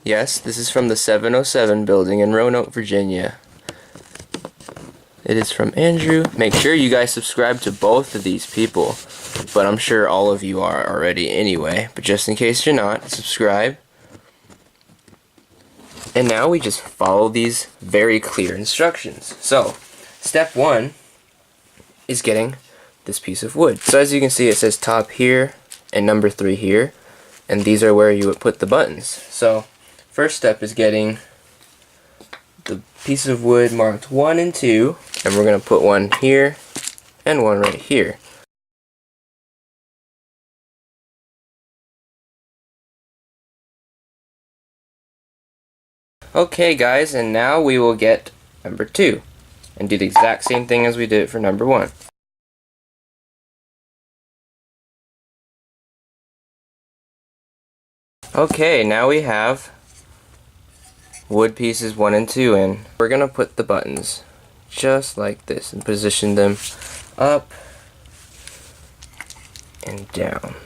Yes, this is from the 707 building in Roanoke, Virginia. It is from Andrew. Make sure you guys subscribe to both of these people. But I'm sure all of you are already anyway. But just in case you're not, subscribe. And now we just follow these very clear instructions. So, step 1 is getting this piece of wood. So as you can see, it says top here and number 3 here. And these are where you would put the buttons. So, first step is getting the piece of wood marked 1 and 2. And we're going to put one here and one right here. Okay guys, and now we will get number 2 and do the exact same thing as we did for number 1. Okay, now we have wood pieces 1 and 2 in. We're gonna put the buttons just like this and position them up and down.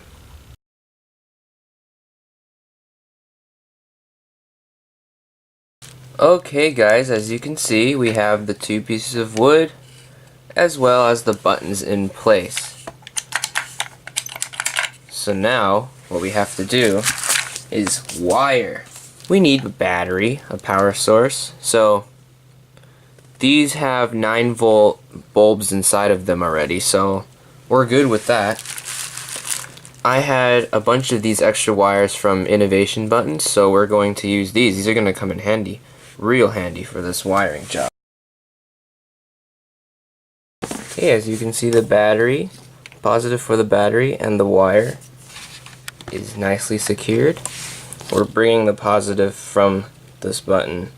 Okay guys, as you can see, we have the 2 pieces of wood as well as the buttons in place. So now what we have to do is wire. We need a battery, a power source. So these have 9-volt bulbs inside of them already, so we're good with that. I had a bunch of these extra wires from Innovation Buttons, so we're going to use these. These are going to come in handy, real handy for this wiring job. Okay, as you can see, the battery, positive for the battery, and the wire is nicely secured. We're bringing the positive from this button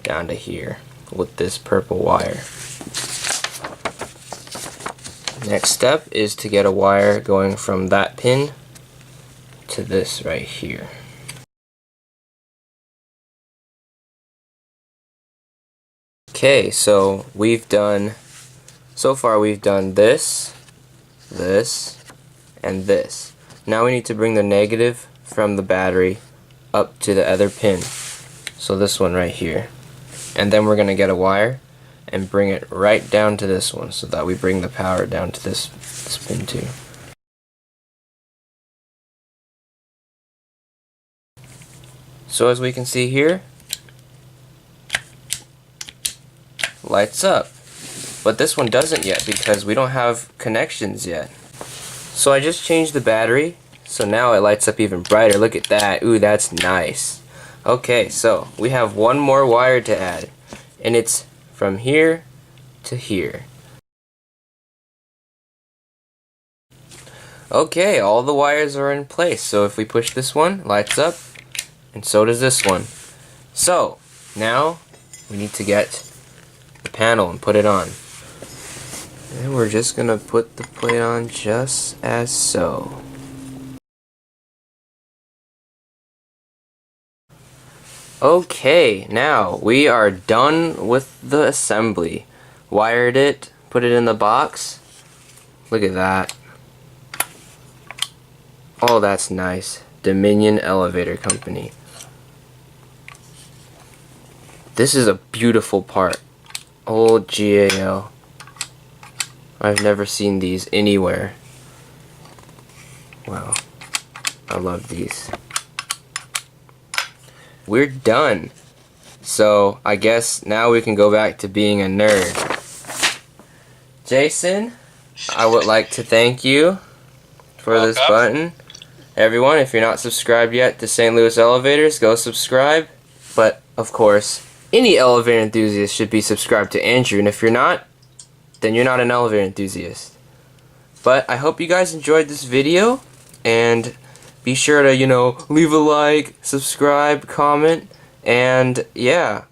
down to here with this purple wire. Next step is to get a wire going from that pin to this right here. Okay, so far we've done this, this, and this. Now we need to bring the negative from the battery up to the other pin. So this one right here. And then we're going to get a wire and bring it right down to this one so that we bring the power down to this pin too. So as we can see here, lights up. But this one doesn't yet because we don't have connections yet. So I just changed the battery, so now it lights up even brighter. Look at that. Ooh, that's nice. Okay, so we have one more wire to add, and it's from here to here. Okay, all the wires are in place, so if we push this one, lights up, and so does this one. So, now we need to get the panel and put it on. And we're just gonna put the plate on just as so. Okay, now we are done with the assembly. Wired it, put it in the box. Look at that. Oh, that's nice. Dominion Elevator Company. This is a beautiful part. Old GAL. I've never seen these anywhere. Wow. I love these. We're done. So, I guess now we can go back to being a nerd. Jason, I would like to thank you for this button. Everyone, if you're not subscribed yet to St. Louis Elevators, go subscribe. But, of course, any elevator enthusiast should be subscribed to Andrew, and if you're not, then you're not an elevator enthusiast. But I hope you guys enjoyed this video, and be sure to, leave a like, subscribe, comment, and yeah,